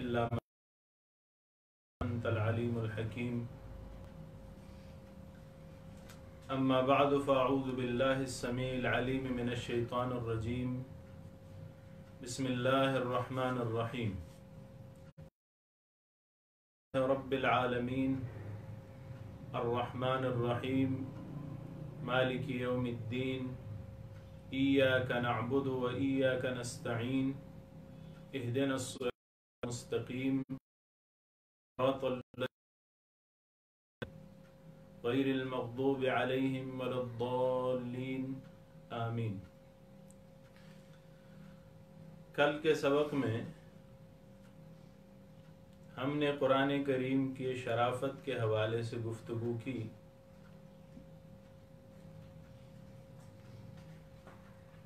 إلا ما أنت العليم الحكيم. أما بعد فأعوذ بالله السميع العليم من الشيطان الرجيم. بسم الله الرحمن الرحيم. رب العالمين الرحمن الرحيم مالك يوم الدين إياك نعبد وإياك نستعين اهدنا الصراط المستقيم صراط الذين غير المغضوب عليهم ولا الضالين آمین. کل کے سبق میں ہم نے قرآن کریم کی شرافت کے حوالے سے گفتگو کی.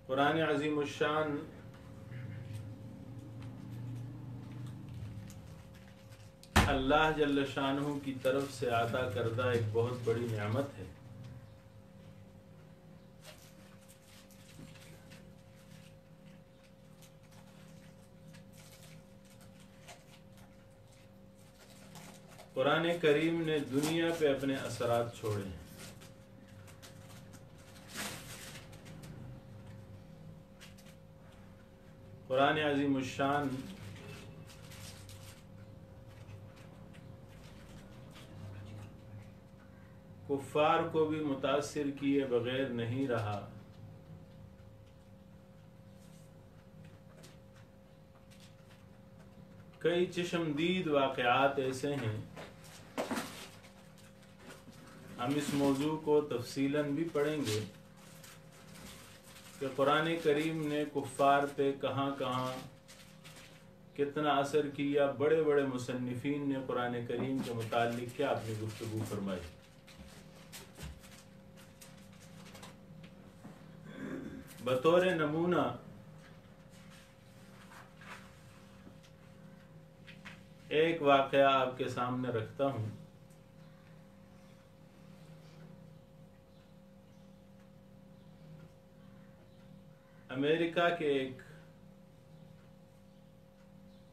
قرآن عظیم الشان اللہ جل شانہ کی طرف سے عطا کردہ ایک بہت بڑی نعمت ہے. قرآن کریم نے دنیا پہ اپنے اثرات چھوڑے ہیں. قرآن عظیم الشان کفار کو بھی متاثر کیے بغیر نہیں رہا. کئی چشمدید واقعات ایسے ہیں، ہم اس موضوع کو تفصیلاً بھی پڑھیں گے کہ قرآن کریم نے کفار پہ کہاں کہاں کتنا اثر کیا. بڑے بڑے مصنفین نے قرآن کریم کے متعلق کیا اپنی گفتگو فرمائی. بطور نمونہ ایک واقعہ آپ کے سامنے رکھتا ہوں. امریکہ کے ایک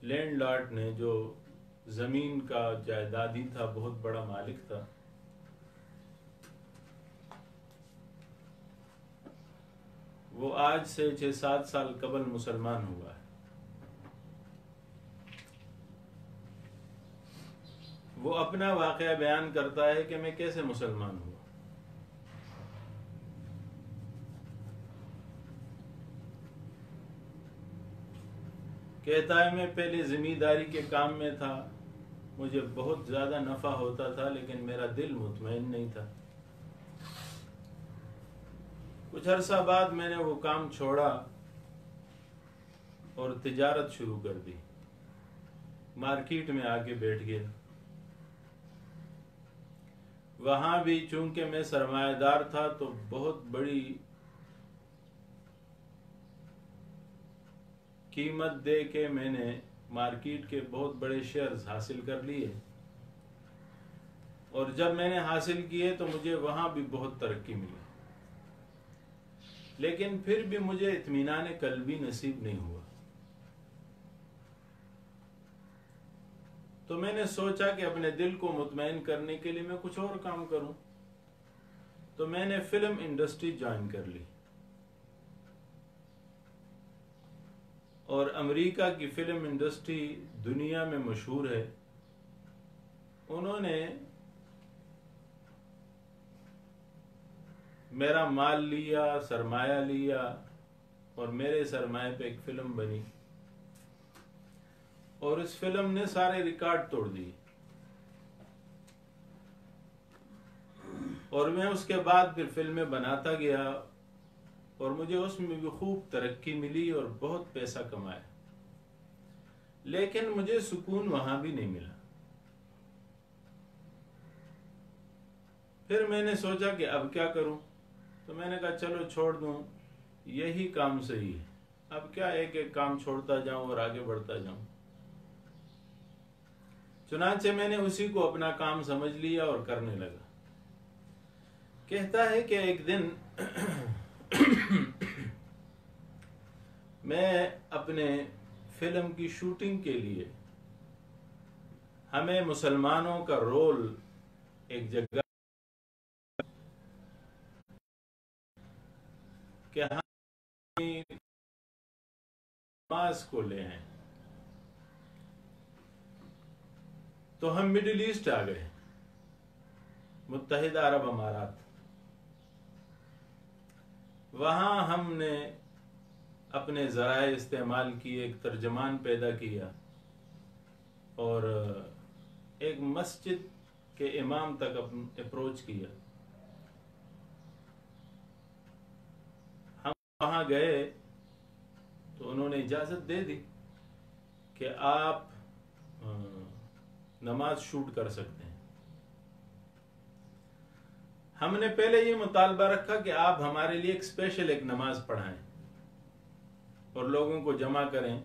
لینڈ لارڈ نے، جو زمین کا جائیدادی تھا، بہت بڑا مالک تھا، وہ آج سے 6-7 سال قبل مسلمان ہوا ہے. وہ اپنا واقعہ بیان کرتا ہے کہ میں کیسے مسلمان ہوا. کہتا ہے میں پہلے زمینداری کے کام میں تھا، مجھے بہت زیادہ نفع ہوتا تھا، لیکن میرا دل مطمئن نہیں تھا. کچھ عرصہ بعد میں نے وہ کام چھوڑا اور تجارت شروع کر دی. مارکیٹ میں آ کے بیٹھ گیا. وہاں بھی چونکہ میں سرمایہ دار تھا تو بہت بڑی قیمت دے کے میں نے مارکیٹ کے بہت بڑے شیئرز حاصل کر لیے، اور جب میں نے حاصل کیے تو مجھے وہاں بھی بہت ترقی ملی، لیکن پھر بھی مجھے اطمینان قلبی نصیب نہیں ہوا. تو میں نے سوچا کہ اپنے دل کو مطمئن کرنے کے لیے میں کچھ اور کام کروں. تو میں نے فلم انڈسٹری جوائن کر لی، اور امریکہ کی فلم انڈسٹری دنیا میں مشہور ہے. انہوں نے میرا مال لیا، سرمایہ لیا، اور میرے سرمایہ پہ ایک فلم بنی، اور اس فلم نے سارے ریکارڈ توڑ دی. اور میں اس کے بعد پھر فلمیں بناتا گیا، اور مجھے اس میں بھی خوب ترقی ملی اور بہت پیسہ کمایا، لیکن مجھے سکون وہاں بھی نہیں ملا. پھر میں نے سوچا کہ اب کیا کروں. تو میں نے کہا چلو چھوڑ دوں، یہی کام صحیح ہے. اب کیا ایک ایک کام چھوڑتا جاؤں اور آگے بڑھتا جاؤں. چنانچہ میں نے اسی کو اپنا کام سمجھ لیا اور کرنے لگا. کہتا ہے کہ ایک دن میں اپنے فلم کی شوٹنگ کے لیے ہمیں مسلمانوں کا رول ایک جگہ کہ ہم نماز کو لے ہیں، تو ہم مڈل ایسٹ آ گئے، متحدہ عرب امارات۔ وہاں ہم نے اپنے ذرائع استعمال کیے، ایک ترجمان پیدا کیا اور ایک مسجد کے امام تک اپروچ کیا۔ ہم وہاں گئے تو انہوں نے اجازت دے دی کہ آپ نماز شوٹ کر سکتے ہیں۔ ہم نے پہلے یہ مطالبہ رکھا کہ آپ ہمارے لیے ایک اسپیشل ایک نماز پڑھائیں اور لوگوں کو جمع کریں،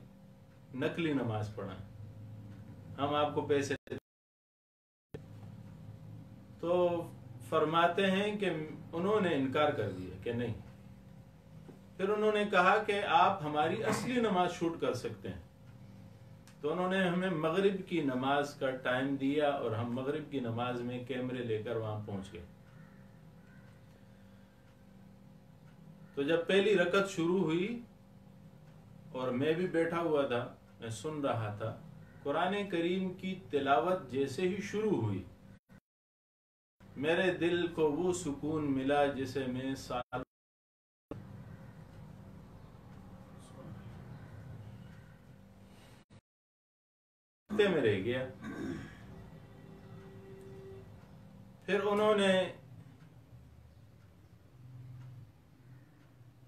نقلی نماز پڑھائیں، ہم آپ کو پیسے دیں۔ تو فرماتے ہیں کہ انہوں نے انکار کر دیا کہ نہیں۔ پھر انہوں نے کہا کہ آپ ہماری اصلی نماز شوٹ کر سکتے ہیں۔ تو انہوں نے ہمیں مغرب کی نماز کا ٹائم دیا اور ہم مغرب کی نماز میں کیمرے لے کر وہاں پہنچ گئے۔ تو جب پہلی رکعت شروع ہوئی اور میں بھی بیٹھا ہوا تھا، میں سن رہا تھا، قرآن کریم کی تلاوت جیسے ہی شروع ہوئی میرے دل کو وہ سکون ملا جسے میں سال میں رہ گیا۔ پھر انہوں نے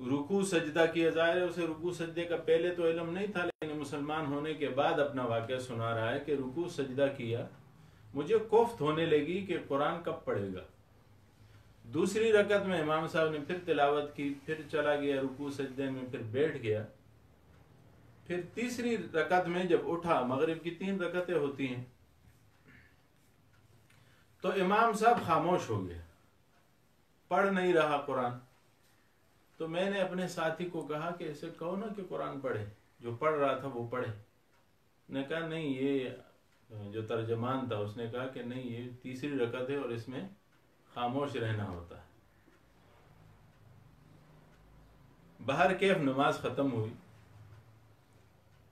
رکوع سجدہ کیا، ظاہر ہے اسے رکوع سجدے کا پہلے تو علم نہیں تھا، لیکن مسلمان ہونے کے بعد اپنا واقعہ سنا رہا ہے کہ رکوع سجدہ کیا، مجھے کوفت ہونے لگی کہ قرآن کب پڑھے گا۔ دوسری رکعت میں امام صاحب نے پھر تلاوت کی، پھر چلا گیا رکوع سجدے میں، پھر بیٹھ گیا۔ پھر تیسری رکعت میں جب اٹھا، مغرب کی 3 رکعتیں ہوتی ہیں، تو امام صاحب خاموش ہو گیا، پڑھ نہیں رہا قرآن۔ تو میں نے اپنے ساتھی کو کہا کہ اسے کہو نا کہ قرآن پڑھے، جو پڑھ رہا تھا وہ پڑھے۔ نے کہا نہیں، یہ جو ترجمان تھا اس نے کہا کہ نہیں، یہ تیسری رکعت ہے اور اس میں خاموش رہنا ہوتا ہے۔ بہر کیف نماز ختم ہوئی،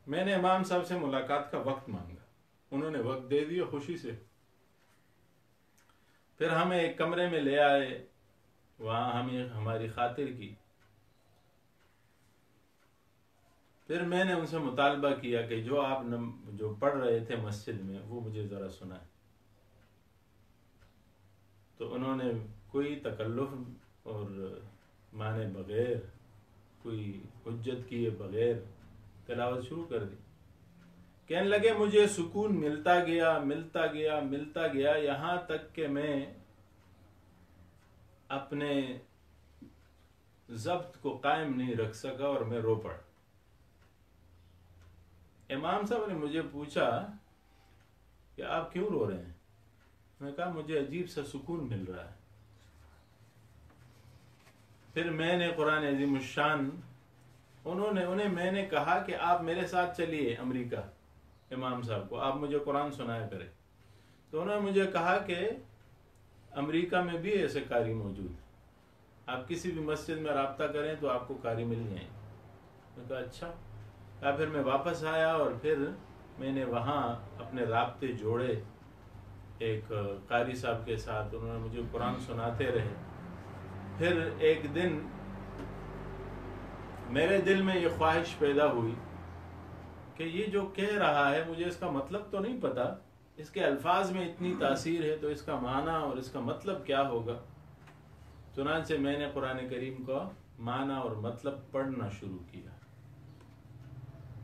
میں نے امام صاحب سے ملاقات کا وقت مانگا، انہوں نے وقت دے دیا خوشی سے۔ پھر ہمیں ایک کمرے میں لے آئے، وہاں ہمیں ہماری خاطر کی۔ پھر میں نے ان سے مطالبہ کیا کہ جو آپ جو پڑھ رہے تھے مسجد میں وہ مجھے ذرا سنائیں۔ تو انہوں نے کوئی تکلف اور مانے بغیر، کوئی حجت کیے بغیر تلاوت شروع کر دی۔ کہنے لگے مجھے سکون ملتا گیا ملتا گیا ملتا گیا، یہاں تک کہ میں اپنے ضبط کو قائم نہیں رکھ سکا اور میں رو پڑا۔ امام صاحب نے مجھے پوچھا کہ آپ کیوں رو رہے ہیں؟ میں نے کہا مجھے عجیب سا سکون مل رہا ہے۔ پھر میں نے قرآن عظیم الشان، انہیں میں نے کہا کہ آپ میرے ساتھ چلیے امریکہ، امام صاحب کو آپ مجھے قرآن سنایا کریں۔ تو انہوں نے مجھے کہا کہ امریکہ میں بھی ایسے قاری موجود ہیں، آپ کسی بھی مسجد میں رابطہ کریں تو آپ کو قاری مل جائیں۔ میں نے کہا اچھا۔ پھر میں واپس آیا اور پھر میں نے وہاں اپنے رابطے جوڑے ایک قاری صاحب کے ساتھ، انہوں نے مجھے قرآن سناتے رہے۔ پھر ایک دن میرے دل میں یہ خواہش پیدا ہوئی کہ یہ جو کہہ رہا ہے مجھے اس کا مطلب تو نہیں پتا، اس کے الفاظ میں اتنی تاثیر ہے تو اس کا معنی اور اس کا مطلب کیا ہوگا۔ چنانچہ میں نے قرآن کریم کا معنی اور مطلب پڑھنا شروع کیا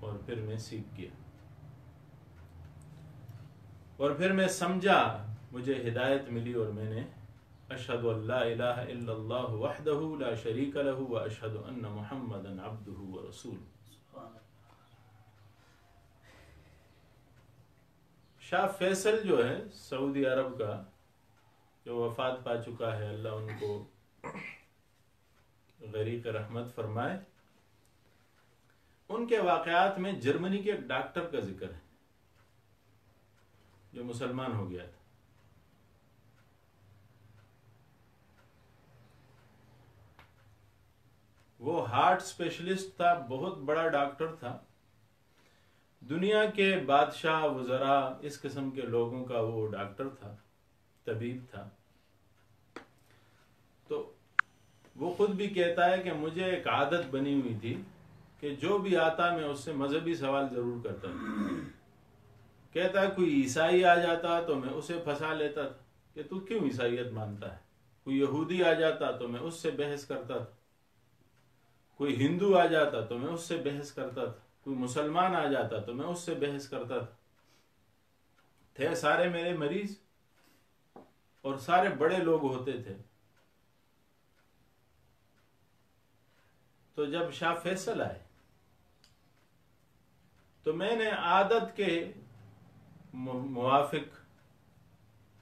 اور پھر میں سیکھ گیا اور پھر میں سمجھا، مجھے ہدایت ملی اور میں نے اشہد ان لا الہ الا اللہ وحدہ لا شریک لہ واشہد ان محمدا عبدہ ورسولہ۔ شاہ فیصل جو ہے سعودی عرب کا، جو وفات پا چکا ہے، اللہ ان کو غریق رحمت فرمائے، ان کے واقعات میں جرمنی کے ایک ڈاکٹر کا ذکر ہے جو مسلمان ہو گیا تھا. وہ ہارٹ اسپیشلسٹ تھا، بہت بڑا ڈاکٹر تھا. دنیا کے بادشاہ، وزراء، اس قسم کے لوگوں کا وہ ڈاکٹر تھا، طبیب تھا. تو وہ خود بھی کہتا ہے کہ مجھے ایک عادت بنی ہوئی تھی کہ جو بھی آتا میں اس سے مذہبی سوال ضرور کرتا تھا. کہتا ہے کوئی عیسائی آ جاتا تو میں اسے پھنسا لیتا تھا کہ تو کیوں عیسائیت مانتا ہے. کوئی یہودی آ جاتا تو میں اس سے بحث کرتا تھا. کوئی ہندو آ جاتا تو میں اس سے بحث کرتا تھا. کوئی مسلمان آ جاتا تو میں اس سے بحث کرتا تھا. تھے سارے میرے مریض اور سارے بڑے لوگ ہوتے تھے. تو جب شاہ فیصل آئے تو میں نے عادت کے موافق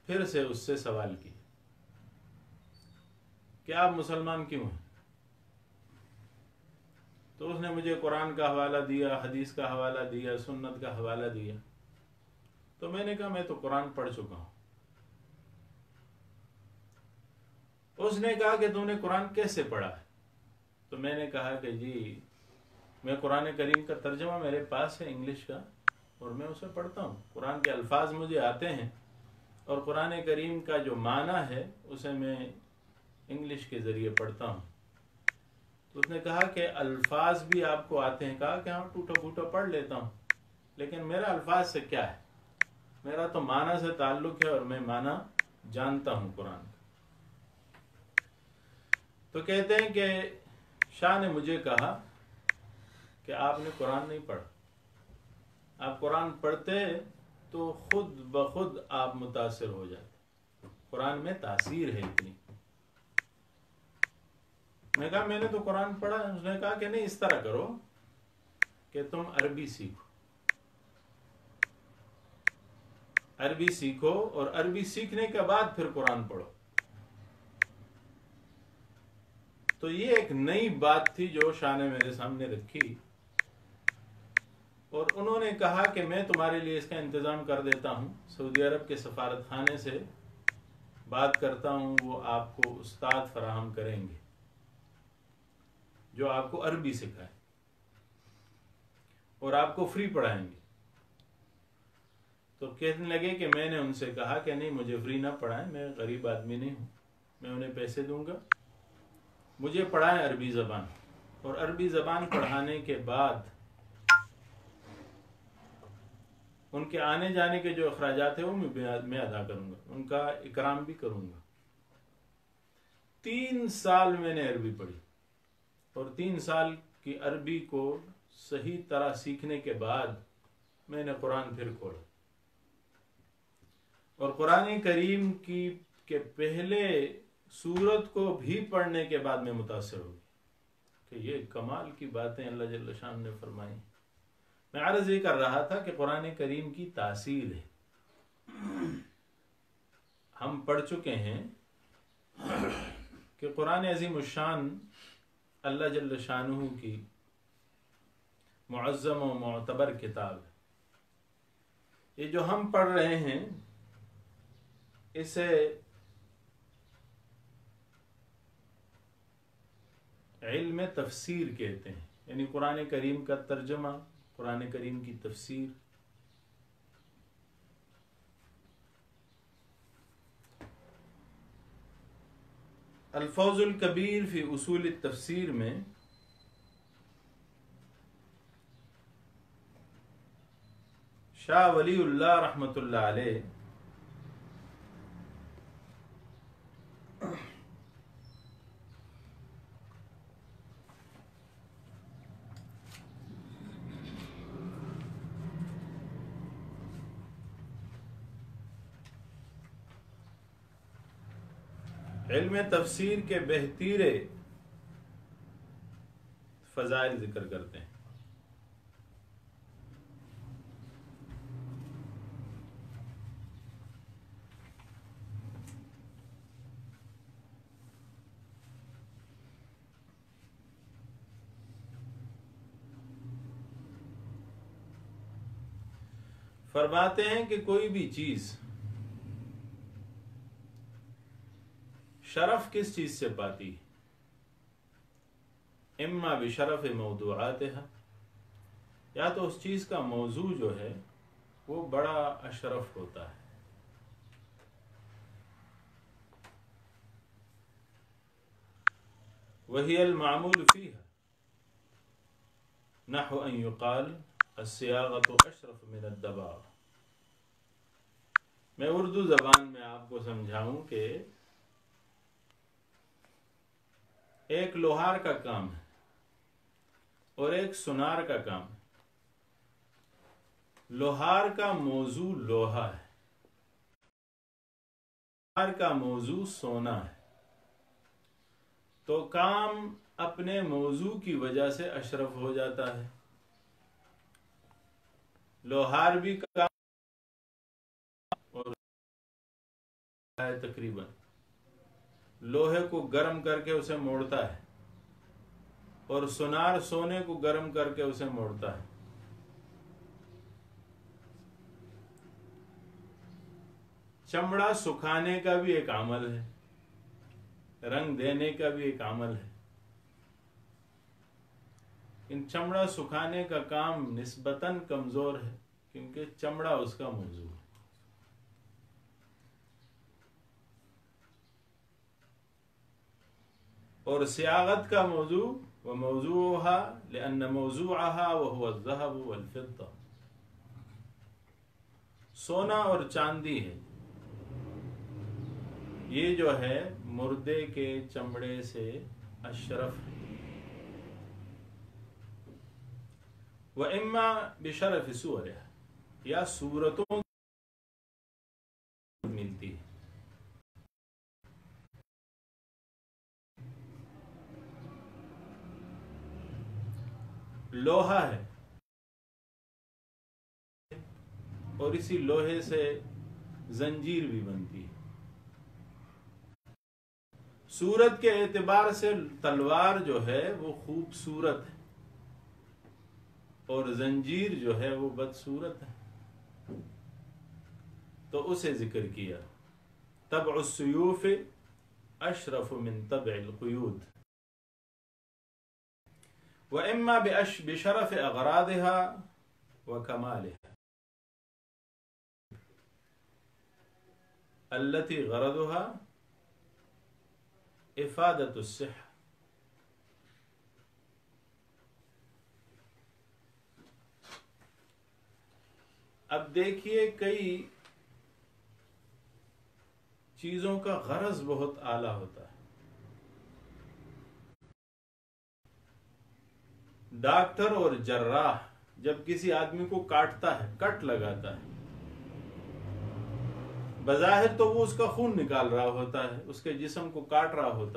پھر سے اس سے سوال کی کہ آپ مسلمان کیوں ہیں؟ تو اس نے مجھے قرآن کا حوالہ دیا، حدیث کا حوالہ دیا، سنت کا حوالہ دیا. تو میں نے کہا میں تو قرآن پڑھ چکا ہوں. اس نے کہا کہ تم نے قرآن کیسے پڑھا ہے؟ تو میں نے کہا کہ جی میں قرآن کریم کا ترجمہ میرے پاس ہے انگلش کا اور میں اسے پڑھتا ہوں. قرآن کے الفاظ مجھے آتے ہیں اور قرآن کریم کا جو معنی ہے اسے میں انگلش کے ذریعے پڑھتا ہوں. تو اس نے کہا کہ الفاظ بھی آپ کو آتے ہیں؟ کہا کہ ہاں ٹوٹا پھوٹا پڑھ لیتا ہوں، لیکن میرا الفاظ سے کیا ہے، میرا تو معنی سے تعلق ہے اور میں معنی جانتا ہوں قرآن کا. تو کہتے ہیں کہ شاہ نے مجھے کہا کہ آپ نے قرآن نہیں پڑھا. آپ قرآن پڑھتے تو خود بخود آپ متاثر ہو جاتے. قرآن میں تاثیر ہے اتنی. میں کہا میں نے تو قرآن پڑھا. اس نے کہا کہ نہیں، اس طرح کرو کہ تم عربی سیکھو. عربی سیکھو اور عربی سیکھنے کے بعد پھر قرآن پڑھو. تو یہ ایک نئی بات تھی جو شاہ نے میرے سامنے رکھی اور انہوں نے کہا کہ میں تمہارے لیے اس کا انتظام کر دیتا ہوں. سعودی عرب کے سفارت خانے سے بات کرتا ہوں، وہ آپ کو استاد فراہم کریں گے جو آپ کو عربی سکھائے اور آپ کو فری پڑھائیں گے. تو کہنے لگے کہ میں نے ان سے کہا کہ نہیں، مجھے فری نہ پڑھائیں، میں غریب آدمی نہیں ہوں، میں انہیں پیسے دوں گا، مجھے پڑھائیں عربی زبان. اور عربی زبان پڑھانے کے بعد ان کے آنے جانے کے جو اخراجات ہیں وہ میں ادا کروں گا، ان کا اکرام بھی کروں گا. 3 سال میں نے عربی پڑھی اور 3 سال کی عربی کو صحیح طرح سیکھنے کے بعد میں نے قرآن پھر کھولا اور قرآن کریم کی کے پہلے سورت کو بھی پڑھنے کے بعد میں متاثر ہو گیا کہ یہ کمال کی باتیں اللہ جل شان نے فرمائی. میں عرض یہ کر رہا تھا کہ قرآن کریم کی تاثیر ہے. ہم پڑھ چکے ہیں کہ قرآن عظیم الشان اللہ جل شانہ کی معظم و معتبر کتاب ہے. یہ جو ہم پڑھ رہے ہیں اسے علم تفسیر کہتے ہیں، یعنی قرآن کریم کا ترجمہ، قرآن کریم کی تفسیر. الفوز الکبیر فی اصول التفسیر میں شاہ ولی اللہ رحمۃ اللہ علیہ علم تفسیر کے بہتیرے فضائل ذکر کرتے ہیں. فرماتے ہیں کہ کوئی بھی چیز شرف کس چیز سے پاتی ہے؟ اما بشرف موضوعاتها، یا تو اس چیز کا موضوع جو ہے وہ بڑا اشرف ہوتا ہے، وہی المعمول فیہا نحو ان یقال الصیاغۃ اشرف من الدباغ۔ میں اردو زبان میں آپ کو سمجھاؤں کہ ایک لوہار کا کام ہے اور ایک سونار کا کام ہے۔ لوہار کا موضوع لوہا ہے، سونار کا موضوع سونا ہے، تو کام اپنے موضوع کی وجہ سے اشرف ہو جاتا ہے۔ لوہار بھی کام اور تقریباً لوہے کو گرم کر کے اسے موڑتا ہے، اور سونار سونے کو گرم کر کے اسے موڑتا ہے۔ چمڑا سکھانے کا بھی ایک عمل ہے، رنگ دینے کا بھی ایک عمل ہے، ان چمڑا سکھانے کا کام نسبتاً کمزور ہے کیونکہ چمڑا اس کا موضوع ہے۔ اور سیاغت کا موضوع وموضوعها لأن موضوعها وهو الذهب والفضة، سونا اور چاندی ہے، یہ جو ہے مردے کے چمڑے سے اشرف ہے۔ وَإِمَّا بِشَرَفِ صُوَرِهَا، یا صورتوں ملتی ہے۔ لوہا ہے اور اسی لوہے سے زنجیر بھی بنتی ہے۔ صورت کے اعتبار سے تلوار جو ہے وہ خوبصورت ہے اور زنجیر جو ہے وہ بدصورت ہے، تو اسے ذکر کیا۔ طبع السیوف اشرف من طبع القیود، وإما بشرف أغراضها وكمالها التي غرضها إفادة الصحة۔ اب دیکھیے کئی چیزوں کا غرض بہت اعلیٰ ہوتا ہے۔ ڈاکٹر اور جراح جب کسی آدمی کو کاٹتا ہے، کٹ لگاتا ہے، بظاہر تو وہ اس کا خون نکال رہا ہوتا ہے، اس کے جسم کو کاٹ رہا ہوتا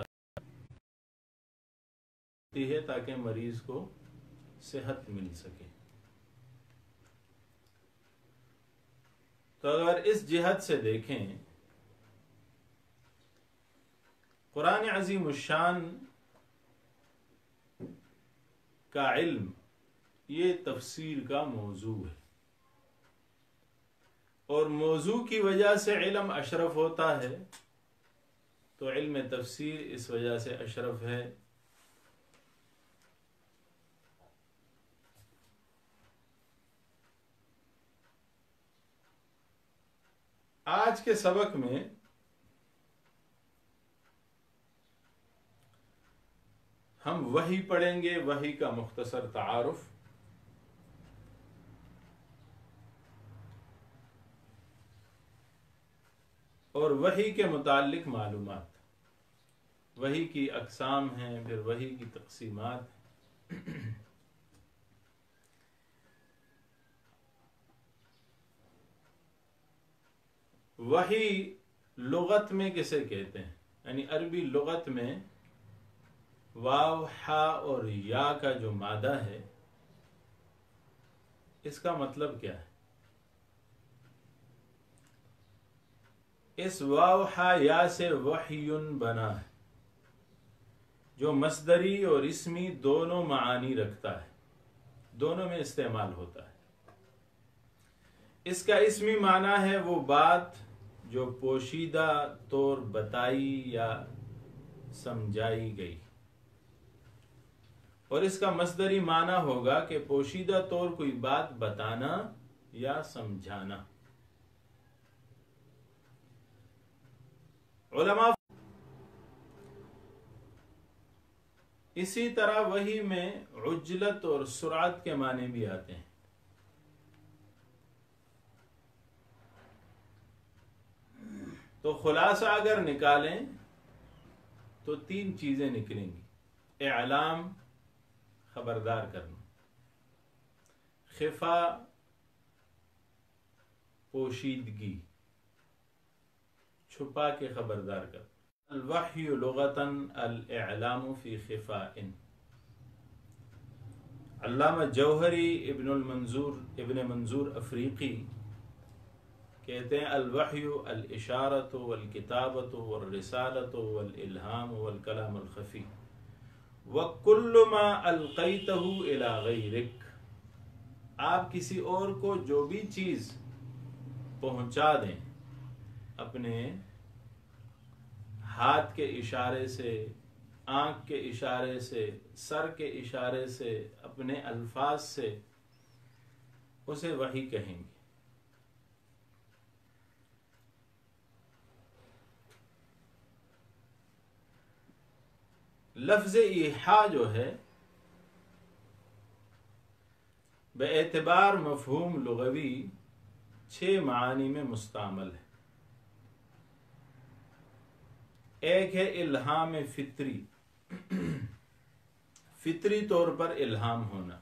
ہے تاکہ مریض کو صحت مل سکے۔ تو اگر اس جہت سے دیکھیں، قرآن عظیم الشان کا علم یہ تفسیر کا موضوع ہے، اور موضوع کی وجہ سے علم اشرف ہوتا ہے، تو علم تفسیر اس وجہ سے اشرف ہے۔ آج کے سبق میں ہم وحی پڑھیں گے، وحی کا مختصر تعارف، اور وحی کے متعلق معلومات۔ وحی کی اقسام ہیں، پھر وحی کی تقسیمات ہیں۔ وحی لغت میں کسے کہتے ہیں؟ یعنی عربی لغت میں واو، ہا اور یا کا جو مادہ ہے، اس کا مطلب کیا ہے؟ اس واو ہا یا سے وحیٌ بنا ہے، جو مصدری اور اسمی دونوں معانی رکھتا ہے، دونوں میں استعمال ہوتا ہے۔ اس کا اسمی معنی ہے وہ بات جو پوشیدہ طور بتائی یا سمجھائی گئی، اور اس کا مصدری معنی ہوگا کہ پوشیدہ طور کوئی بات بتانا یا سمجھانا۔ علماء اسی طرح وحی میں عجلت اور سرعت کے معنی بھی آتے ہیں۔ تو خلاصہ اگر نکالیں تو 3 چیزیں نکلیں گی: اعلام، خبردار کرنا، خفا، پوشیدگی، چھپا کے خبردار کرنا۔ الوحی لغتاً الاعلام فی خفاء۔ علامہ جوہری ابن منظور افریقی کہتے ہیں الوحی الاشارۃ والکتابۃ والرسالۃ والالہام والکلام الخفی وکل ما القیتہ الی غیرک۔ آپ کسی اور کو جو بھی چیز پہنچا دیں اپنے ہاتھ کے اشارے سے، آنکھ کے اشارے سے، سر کے اشارے سے، اپنے الفاظ سے، اسے وحی کہیں گے۔ لفظ ایحاء جو ہے بے اعتبار مفہوم لغوی 6 معانی میں مستعمل ہے۔ ایک ہے الہام فطری، فطری طور پر الہام ہونا۔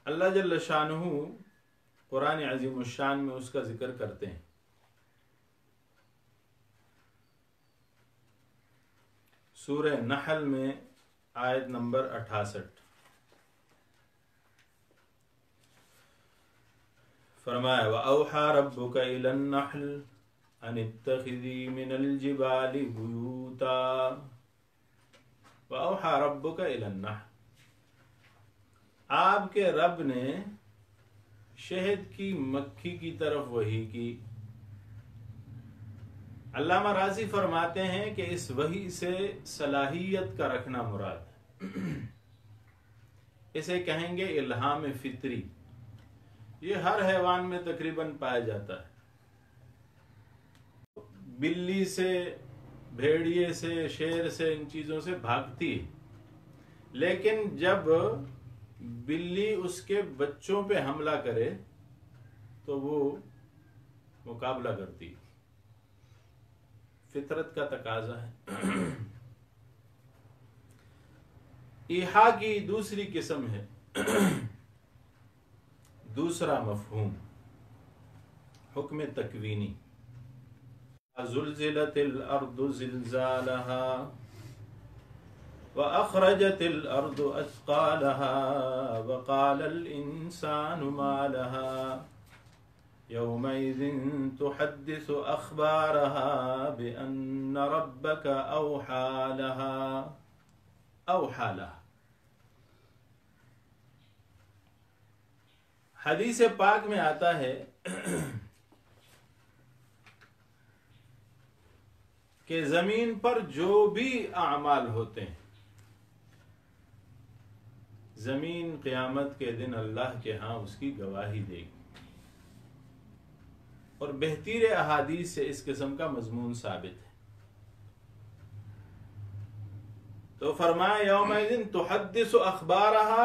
اللہ جل شانہ قرآن عظیم الشان میں اس کا ذکر کرتے ہیں۔ سورہ نحل میں آیت نمبر 68 فرمایا وَأَوْحَى رَبُّكَ إِلَى النَّحْلِ أَنِ اتَّخِذِي مِنَ الْجِبَالِ بُيُوتًا۔ وَأَوْحَى رَبُّكَ إِلَى النَّحْلِ، آپ کے رب نے شہد کی مکھی کی طرف وحی کی۔ علامہ رازی فرماتے ہیں کہ اس وحی سے صلاحیت کا رکھنا مراد ہے۔ اسے کہیں گے الہام فطری۔ یہ ہر حیوان میں تقریباً پایا جاتا ہے۔ بلی سے، بھیڑیے سے، شیر سے، ان چیزوں سے بھاگتی ہے، لیکن جب بلی اس کے بچوں پہ حملہ کرے تو وہ مقابلہ کرتی ہے۔ فطرت کا تقاضا ہے۔ ایحاء کی دوسری قسم ہے، دوسرا مفہوم حکم تکوینی۔ زلزلت الارض زلزالها واخرجت الارض اثقالها وقال الانسان ما لها يومئذ تحدث اخبارها بان ربك اوحى لها۔ حدیث پاک میں آتا ہے کہ زمین پر جو بھی اعمال ہوتے ہیں، زمین قیامت کے دن اللہ کے ہاں اس کی گواہی دے گی۔ اور بہتیر احادیث سے اس قسم کا مضمون ثابت ہے۔ تو فرمایا یومئذ تحدث اخبارها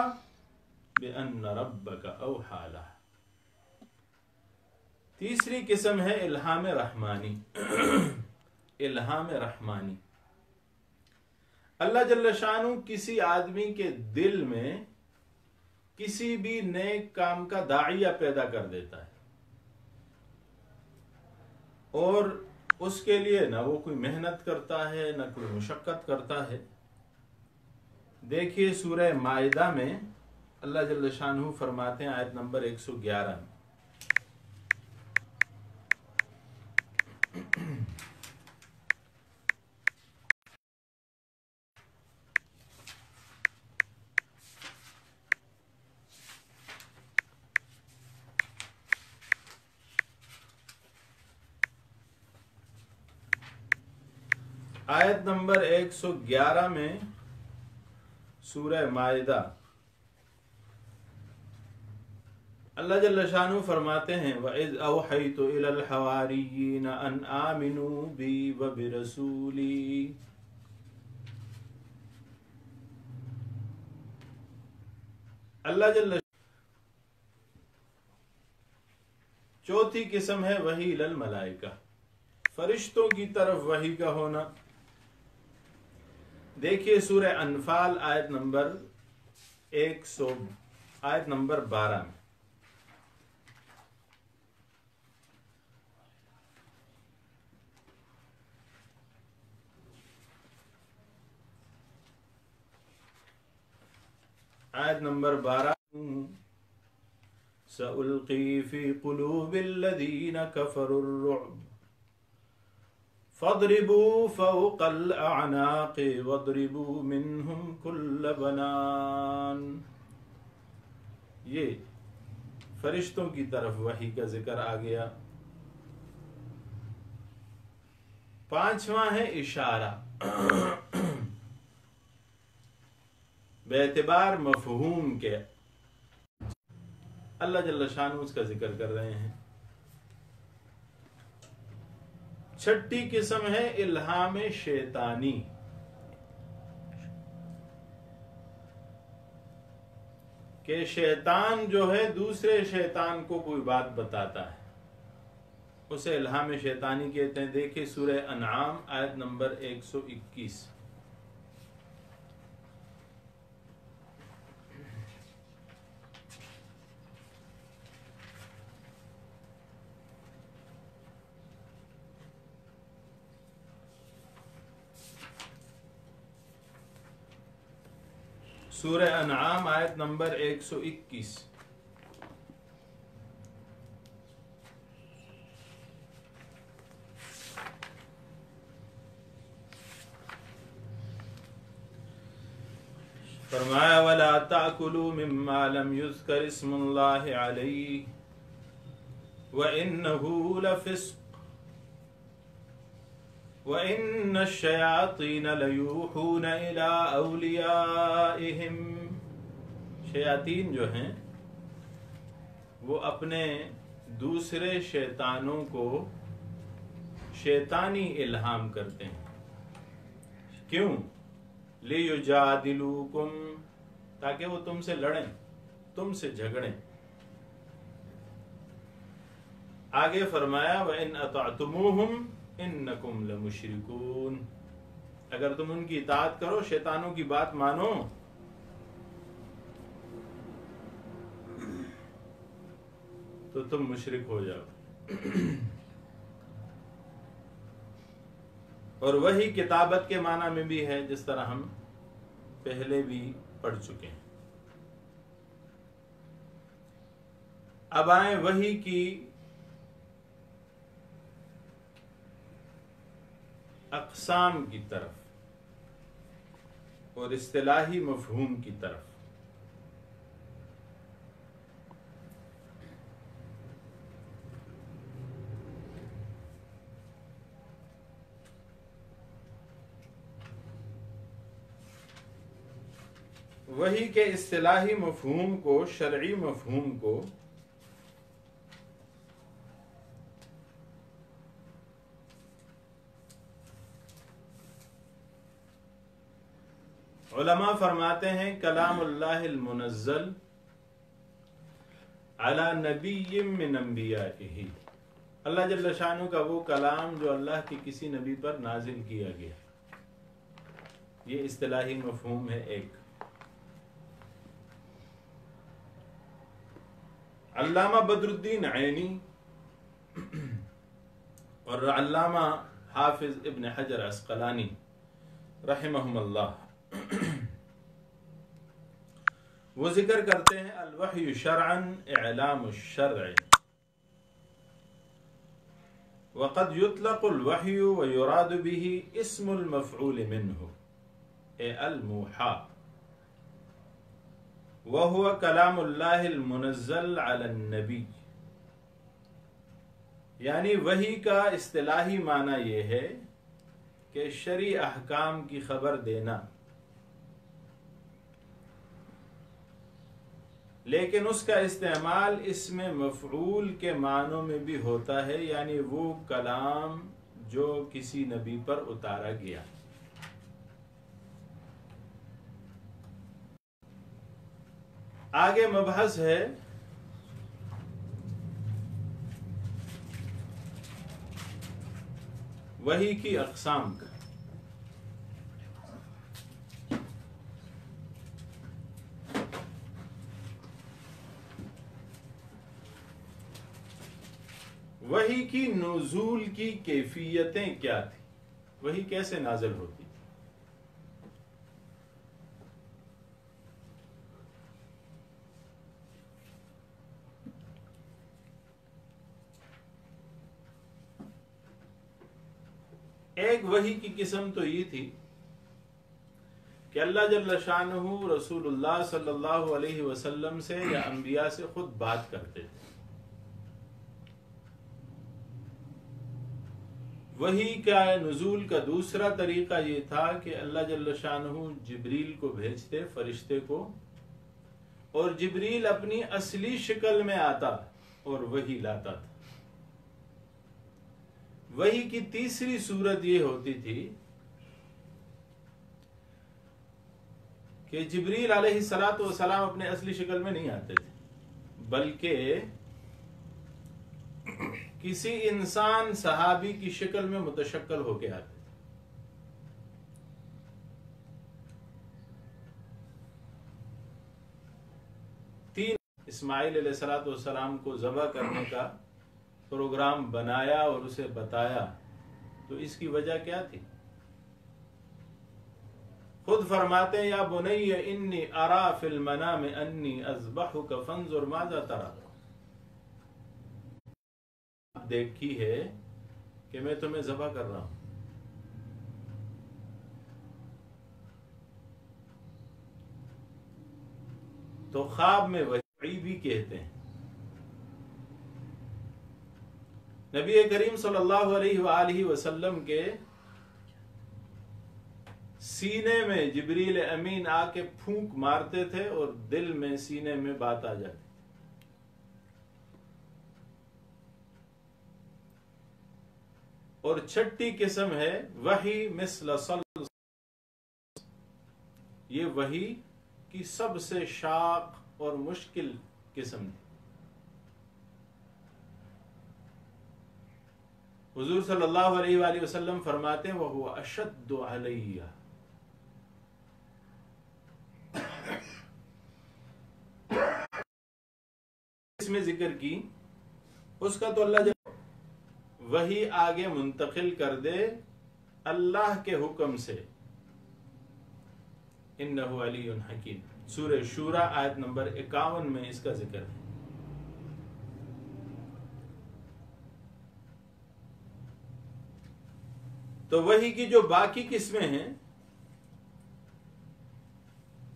بأن ربك اوحى لها۔ تیسری قسم ہے الہام رحمانی۔ الہام رحمانی، اللہ جل شانہ کسی آدمی کے دل میں کسی بھی نیک کام کا داعیہ پیدا کر دیتا ہے، اور اس کے لیے نہ وہ کوئی محنت کرتا ہے نہ کوئی مشقت کرتا ہے۔ دیکھیے سورہ مائدہ میں اللہ جل شانہ فرماتے ہیں آیت نمبر 111 میں آیت نمبر 111 میں سورہ مائدہ اللہ جل شانہ فرماتے ہیں وَإِذْ أَوْحَيْتُ إِلَى الْحَوَارِيِّينَ أَنْ آمِنُوا بِي وَبِرَسُولِي اللہ جل چوتھی قسم ہے وحی للملائکہ، فرشتوں کی طرف وحی کا ہونا۔ دیکھیے سورہ انفال آیت نمبر 12 میں آیت نمبر 12 سألقی فی قلوب الذین کفروا الرعب فاضربوا فوق الاعناق واضربوا منہم کل بنان۔ یہ فرشتوں کی طرف وحی کا ذکر آ گیا۔ پانچواں ہے اشارہ، بے اعتبار مفہوم کے اللہ جل شانہ اس کا ذکر کر رہے ہیں۔ چھٹی قسم ہے الہام شیطانی، کہ شیطان جو ہے دوسرے شیطان کو کوئی بات بتاتا ہے، اسے الہام شیطانی کہتے ہیں۔ دیکھیں سورہ انعام آیت نمبر 121۔ سورہ انعام آیت نمبر 121۔ فرمایا وَلَا تَأْكُلُوا مِمَّا لَمْ يُذْكَرِ اسْمُ اللَّهِ عَلَيْهِ وَإِنَّهُ لَفِسْقٌ وَإِنَّ الشَّيَاطِينَ لَيُوحُونَ إِلَىٰ أَوْلِيَائِهِمْ۔ شیاطین جو ہیں وہ اپنے دوسرے شیطانوں کو شیطانی الہام کرتے ہیں۔ کیوں؟ لِيُجَادِلُوكُمْ، تاکہ وہ تم سے لڑیں، تم سے جھگڑیں۔ آگے فرمایا وَإِنْ أَطَعْتُمُوهُمْ انکم لمشرکون، اگر تم ان کی اطاعت کرو، شیطانوں کی بات مانو، تو تم مشرک ہو جاؤ۔ اور وہی کتابت کے معنی میں بھی ہے، جس طرح ہم پہلے بھی پڑھ چکے ہیں۔ اب آئیں وحی کی اقسام کی طرف اور اصطلاحی مفہوم کی طرف۔ وحی کے اصطلاحی مفہوم کو، شرعی مفہوم کو علماء فرماتے ہیں کلام اللہ المنزل علی نبی من انبیائہ، اللہ جل شانہ کا وہ کلام جو اللہ کے کسی نبی پر نازل کیا گیا۔ یہ اصطلاحی مفہوم ہے ایک۔ علامہ بدر الدین عینی اور علامہ حافظ ابن حجر عسقلانی رحمہم اللہ وہ ذکر کرتے ہیں الوحی شرعا اعلام الشرع، وقد يطلق الوحی ويراد به اسم المفعول منه اے الموحى، وهو کلام اللہ المنزل علی النبی۔ یعنی وحی کا اصطلاحی معنی یہ ہے کہ شرعی احکام کی خبر دینا، لیکن اس کا استعمال اس میں مفعول کے معنوں میں بھی ہوتا ہے، یعنی وہ کلام جو کسی نبی پر اتارا گیا۔ آگے مبحث ہے وحی کی اقسام کا۔ وحی کی نزول کی کیفیتیں کیا تھی؟ وحی کیسے نازل ہوتی؟ ایک وحی کی قسم تو یہ تھی کہ اللہ جل شانہ رسول اللہ صلی اللہ علیہ وسلم سے یا انبیاء سے خود بات کرتے تھے۔ وحی کا نزول کا دوسرا طریقہ یہ تھا کہ اللہ جل شانہ جبریل کو بھیجتے، فرشتے کو، اور جبریل اپنی اصلی شکل میں آتا اور وحی لاتا تھا۔ وحی کی تیسری صورت یہ ہوتی تھی کہ جبریل علیہ الصلاۃ والسلام اپنے اصلی شکل میں نہیں آتے تھے، بلکہ کسی انسان صحابی کی شکل میں متشکل ہو کے آتے تھے۔ تین، اسماعیل علیہ الصلاۃ والسلام کو ذبح کرنے کا پروگرام بنایا اور اسے بتایا، تو اس کی وجہ کیا تھی؟ خود فرماتے ہیں یا بنی انی ارا فی المنام انی اذبحک فانظر ماذا تری، دیکھی ہے کہ میں تمہیں ذبح کر رہا ہوں۔ تو خواب میں وحی بھی کہتے ہیں۔ نبی کریم صلی اللہ علیہ وآلہ وسلم کے سینے میں جبریل امین آ کے پھونک مارتے تھے اور دل میں، سینے میں بات آ جاتی۔ اور چھٹی قسم ہے وحی مثل صلصال، یہ وحی کی سب سے شاق اور مشکل قسم ہے۔ حضور صلی اللہ علیہ وآلہ وسلم فرماتے ہیں وَهُوَ أَشَدُّ عَلَيَّ، اس میں ذکر کی اس کا تو اللہ جب وحی آگے منتقل کر دے اللہ کے حکم سے، اِنَّهُ عَلِيٌّ حَكِيمٌ، سورہ شورى آیت نمبر 51 میں اس کا ذکر ہے۔ تو وحی کی جو باقی قسمیں ہیں،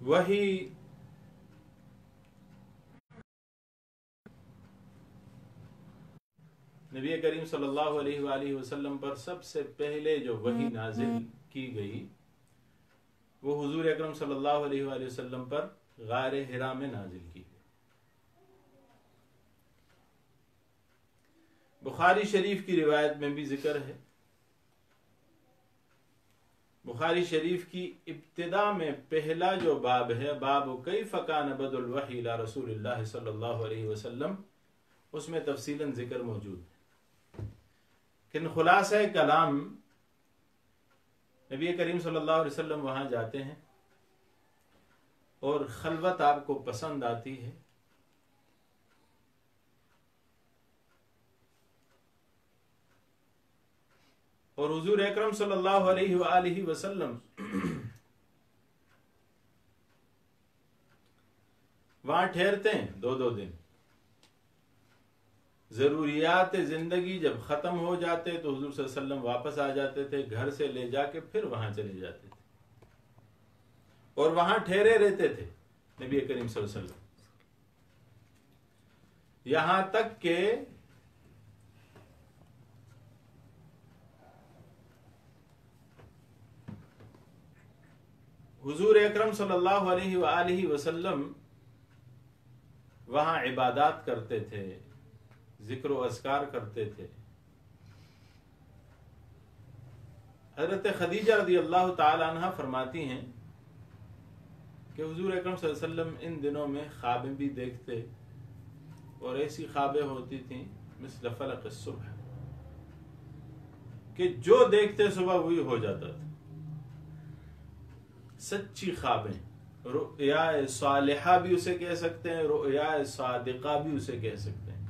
وحی نبی کریم صلی اللہ علیہ وآلہ وسلم پر سب سے پہلے جو وحی نازل کی گئی وہ حضور اکرم صلی اللہ علیہ وآلہ وسلم پر غار حرا میں نازل کی گئی۔ بخاری شریف کی روایت میں بھی ذکر ہے، بخاری شریف کی ابتدا میں پہلا جو باب ہے، باب کیف کان بدء الوحی الی رسول اللہ صلی اللہ علیہ وسلم، اس میں تفصیلاً ذکر موجود ہے۔ لیکن خلاصہ کلام، نبی کریم صلی اللہ علیہ وسلم وہاں جاتے ہیں اور خلوت آپ کو پسند آتی ہے، اور حضور اکرم صلی اللہ علیہ وآلہ وسلم وہاں ٹھہرتے ہیں 2 دن۔ ضروریات زندگی جب ختم ہو جاتے تو حضور صلی اللہ علیہ وسلم واپس آ جاتے تھے، گھر سے لے جا کے پھر وہاں چلے جاتے تھے اور وہاں ٹھہرے رہتے تھے نبی کریم صلی اللہ علیہ وسلم، یہاں تک کہ حضور اکرم صلی اللہ علیہ وآلہ وسلم وہاں عبادات کرتے تھے، ذکر و اذکار کرتے تھے۔ حضرت خدیجہ رضی اللہ تعالی عنہ فرماتی ہیں کہ حضور اکرم صلی اللہ علیہ وسلم ان دنوں میں خوابیں بھی دیکھتے، اور ایسی خوابیں ہوتی تھیں مثل فلق الصبح، کہ جو دیکھتے صبح وہی ہو جاتا تھا۔ سچی خوابیں، رؤیا صالحہ بھی اسے کہہ سکتے ہیں، رؤیا صادقہ بھی اسے کہہ سکتے ہیں۔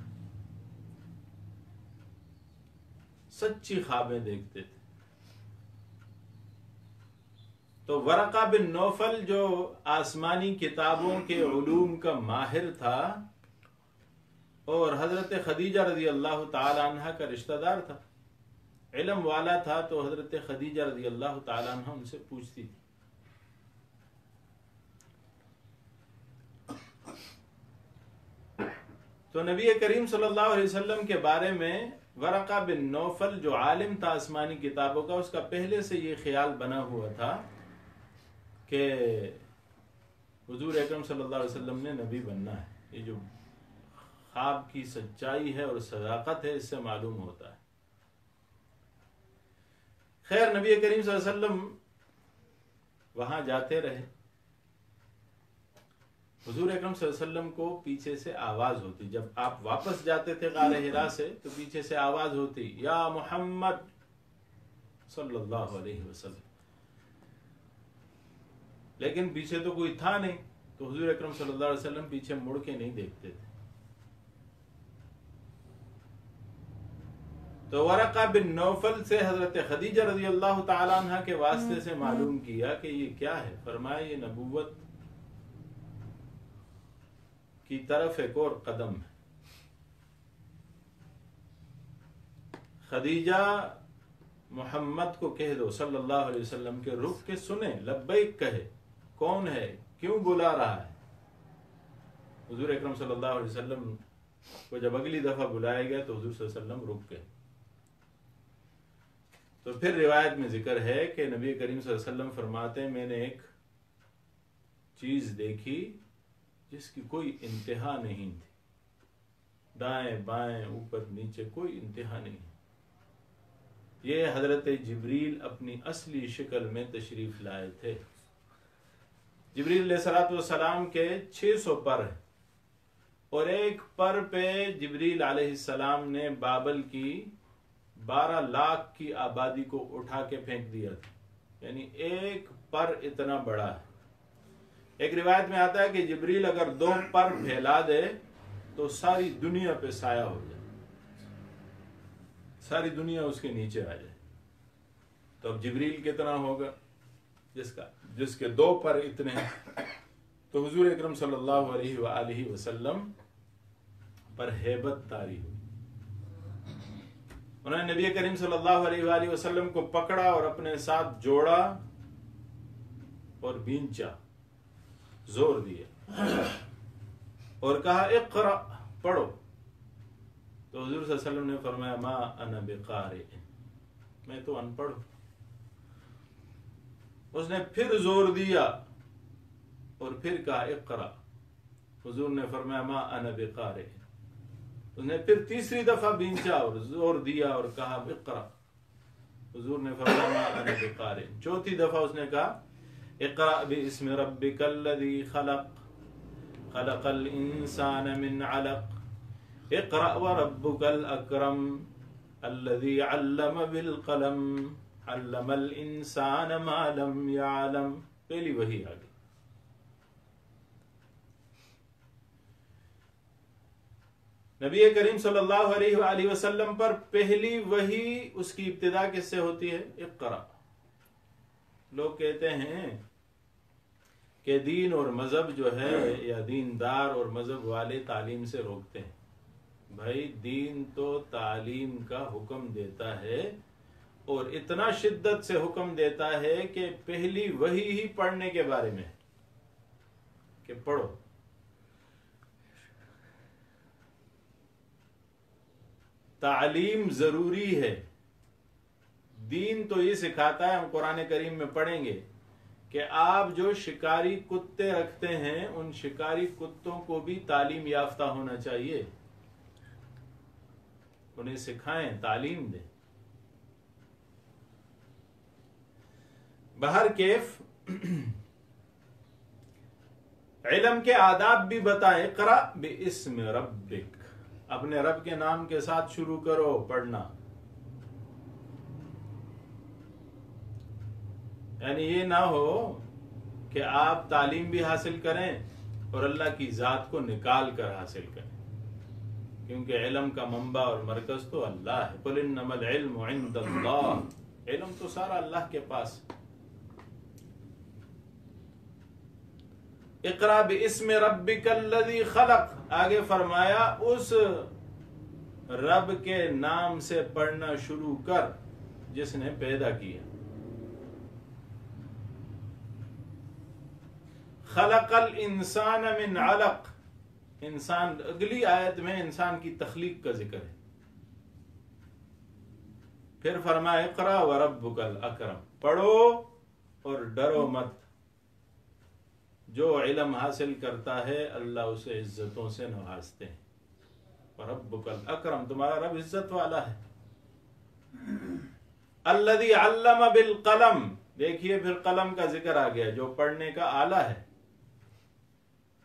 سچی خوابیں دیکھتے تھے۔ تو ورقہ بن نوفل جو آسمانی کتابوں کے علوم کا ماہر تھا اور حضرت خدیجہ رضی اللہ تعالی عنہ کا رشتہ دار تھا، علم والا تھا، تو حضرت خدیجہ رضی اللہ تعالی عنہ ان سے پوچھتی تھی۔ تو نبی کریم صلی اللہ علیہ وسلم کے بارے میں ورقہ بن نوفل جو عالم تھا آسمانی کتابوں کا، اس کا پہلے سے یہ خیال بنا ہوا تھا کہ حضور اکرم صلی اللہ علیہ وسلم نے نبی بننا ہے۔ یہ جو خواب کی سچائی ہے اور صداقت ہے، اس سے معلوم ہوتا ہے۔ خیر، نبی کریم صلی اللہ علیہ وسلم وہاں جاتے رہے۔ حضور اکرم صلی اللہ علیہ وسلم کو پیچھے سے آواز ہوتی، جب آپ واپس جاتے تھے غار حرا سے تو پیچھے سے آواز ہوتی، یا محمد صلی اللہ علیہ وسلم، لیکن پیچھے تو کوئی تھا نہیں، تو حضور اکرم صلی اللہ علیہ وسلم پیچھے مڑ کے نہیں دیکھتے تھے۔ تو ورقہ بن نوفل سے حضرت خدیجہ رضی اللہ تعالی عنہ کے واسطے سے معلوم کیا کہ یہ کیا ہے۔ فرمایا یہ نبوت کی طرف ایک اور قدم ہے۔ خدیجہ محمد کو کہہ دو صلی اللہ علیہ وسلم کے، رک کے سنیں، لبیک کہے، کون ہے، کیوں بلا رہا ہے۔ حضور اکرم صلی اللہ علیہ وسلم کو جب اگلی دفعہ بلایا گیا تو حضور صلی اللہ علیہ وسلم رک گئے۔ تو پھر روایت میں ذکر ہے کہ نبی کریم صلی اللہ علیہ وسلم فرماتے ہیں، میں نے ایک چیز دیکھی جس کی کوئی انتہا نہیں تھی، دائیں بائیں اوپر نیچے کوئی انتہا نہیں۔ یہ حضرت جبریل اپنی اصلی شکل میں تشریف لائے تھے۔ جبریل علیہ الصلوۃ والسلام کے 600 پر ہیں، اور ایک پر پہ جبریل علیہ السلام نے بابل کی 12 لاکھ کی آبادی کو اٹھا کے پھینک دیا تھا، یعنی ایک پر اتنا بڑا ہے۔ ایک روایت میں آتا ہے کہ جبریل اگر 2 پر پھیلا دے تو ساری دنیا پہ سایہ ہو جائے، ساری دنیا اس کے نیچے آ جائے۔ تو اب جبریل کتنا ہوگا جس کے 2 پر اتنے ہیں۔ تو حضور اکرم صلی اللہ علیہ وآلہ وسلم پر ہیبت طاری ہوئی۔ انہوں نے نبی کریم صلی اللہ علیہ وآلہ وسلم کو پکڑا اور اپنے ساتھ جوڑا اور بینچا، زور دیا اور کہا اقرأ، پڑھو۔ تو حضور صلی اللہ علیہ وسلم نے فرمایا ما انا بقارئ، میں تو ان پڑھ ہوں۔ اس نے پھر زور دیا اور پھر کہا اقرأ، حضور نے فرمایا ما انا بقارئ۔ اس نے پھر تیسری دفعہ بینچا اور زور دیا اور کہا اقرأ، حضور نے فرمایا ما انا بقارئ۔ چوتھی دفعہ اس نے کہا اقرأ باسم ربک الذی خلق، خلق الانسان من علق، اقرأ وربک الاکرم الذی علم بالقلم، علم الانسان ما لم يعلم۔ پہلی وحی آ گئی۔ نبی کریم صلی اللہ علیہ وآلہ وسلم پر پہلی وحی اس کی ابتدا کس سے ہوتی ہے؟ اقرأ۔ لوگ کہتے ہیں کہ دین اور مذہب جو ہے، یا دیندار اور مذہب والے تعلیم سے روکتے ہیں۔ بھائی دین تو تعلیم کا حکم دیتا ہے، اور اتنا شدت سے حکم دیتا ہے کہ پہلی وحی ہی پڑھنے کے بارے میں کہ پڑھو۔ تعلیم ضروری ہے۔ دین تو یہ سکھاتا ہے، ہم قرآن کریم میں پڑھیں گے کہ آپ جو شکاری کتے رکھتے ہیں ان شکاری کتوں کو بھی تعلیم یافتہ ہونا چاہیے، انہیں سکھائیں، تعلیم دیں۔ بہر کیف علم کے آداب بھی بتائیں۔ اقرأ باسم ربک، اپنے رب کے نام کے ساتھ شروع کرو پڑھنا۔ یعنی یہ نہ ہو کہ آپ تعلیم بھی حاصل کریں اور اللہ کی ذات کو نکال کر حاصل کریں، کیونکہ علم کا منبع اور مرکز تو اللہ ہے۔ قل انما العلم عند اللہ، علم تو سارا اللہ کے پاس۔ اقرأ باسم ربک الذی خلق، آگے فرمایا اس رب کے نام سے پڑھنا شروع کر جس نے پیدا کیا۔ خلق الانسان من علق، انسان، اگلی آیت میں انسان کی تخلیق کا ذکر ہے۔ پھر فرمایا اقرأ وربک الاکرم، پڑھو اور ڈرو مت۔ جو علم حاصل کرتا ہے اللہ اسے عزتوں سے نوازتے ہیں۔ وربک الاکرم، تمہارا رب عزت والا ہے۔ الذی علم بالقلم، دیکھیے پھر قلم کا ذکر آ گیا جو پڑھنے کا آلہ ہے۔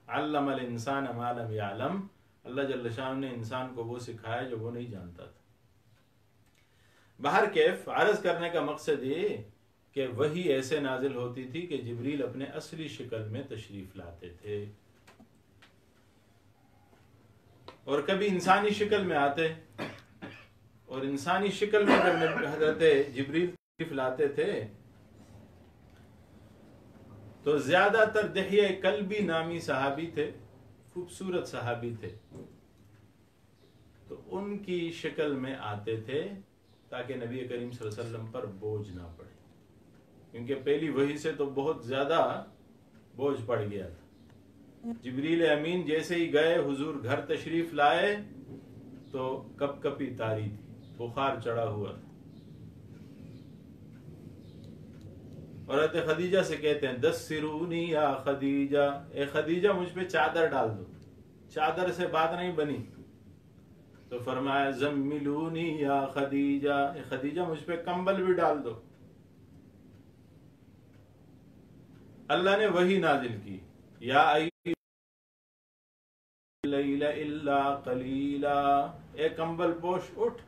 علم الانسان ما لم یعلم، اللہ جل شانہ نے انسان کو وہ سکھایا جو وہ نہیں جانتا تھا۔ بہر کیف عرض کرنے کا مقصد یہ کہ وحی ایسے نازل ہوتی تھی کہ جبریل اپنے اصلی شکل میں تشریف لاتے تھے، اور کبھی انسانی شکل میں آتے، اور انسانی شکل میں جب حضرت جبریل تشریف لاتے تھے تو زیادہ تر دحیہ کلبی نامی صحابی تھے، خوبصورت صحابی تھے، تو ان کی شکل میں آتے تھے تاکہ نبی کریم صلی اللہ علیہ وسلم پر بوجھ نہ پڑے، کیونکہ پہلی وحی سے تو بہت زیادہ بوجھ پڑ گیا تھا۔ جبریل امین جیسے ہی گئے، حضور گھر تشریف لائے تو کپ کپی تاری تھی، بخار چڑھا ہوا تھا۔ حضرت خدیجہ سے کہتے ہیں دسرونی یا خدیجہ، اے خدیجہ مجھ پہ چادر ڈال دو، چادر سے بات نہیں بنی تو فرمایا زملونی یا خدیجہ، اے خدیجہ مجھ پہ کمبل بھی ڈال دو۔ اللہ نے وحی نازل کی، یا ایھا اللیل الا قلیلا، اے کمبل پوش اٹھ،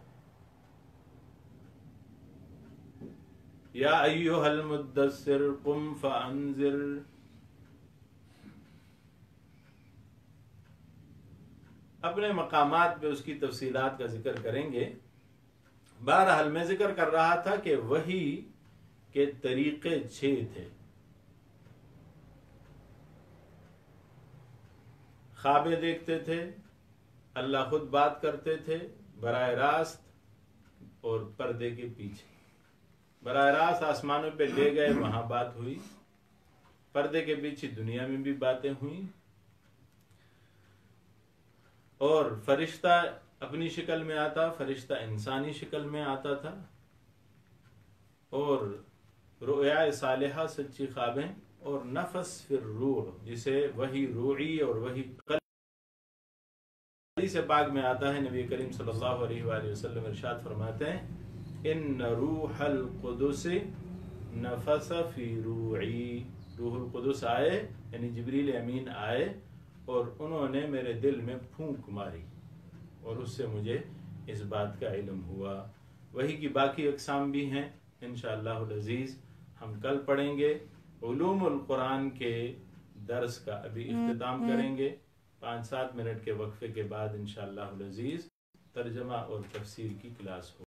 یا ایھا المدثر قم فانذر۔ اپنے مقامات پہ اس کی تفصیلات کا ذکر کریں گے۔ بہرحال میں ذکر کر رہا تھا کہ وحی کے طریقے 6 تھے۔ خوابیں دیکھتے تھے، اللہ خود بات کرتے تھے براہ راست اور پردے کے پیچھے۔ براہ راست آسمانوں پہ لے گئے، وہاں بات ہوئی، پردے کے پیچھے دنیا میں بھی باتیں ہوئیں، اور فرشتہ اپنی شکل میں آتا، فرشتہ انسانی شکل میں آتا تھا، اور رؤیا صالحہ سچی خوابیں، اور نفس فی الروح جسے وحی روعی اور وحی قلبی، حدیث پاک میں آتا ہے، نبی کریم صلی اللہ علیہ وآلہ وسلم ارشاد فرماتے ہیں ان روح القدس نفس فی روعی، روح القدس آئے یعنی جبریل امین آئے اور انہوں نے میرے دل میں پھونک ماری، اور اس سے مجھے اس بات کا علم ہوا۔ وحی کی باقی اقسام بھی ہیں، انشاءاللہ العزیز ہم کل پڑھیں گے۔ علوم القرآن کے درس کا ابھی اختتام کریں گے، 5-7 منٹ کے وقفے کے بعد انشاءاللہ العزیز ترجمہ اور تفسیر کی کلاس ہو۔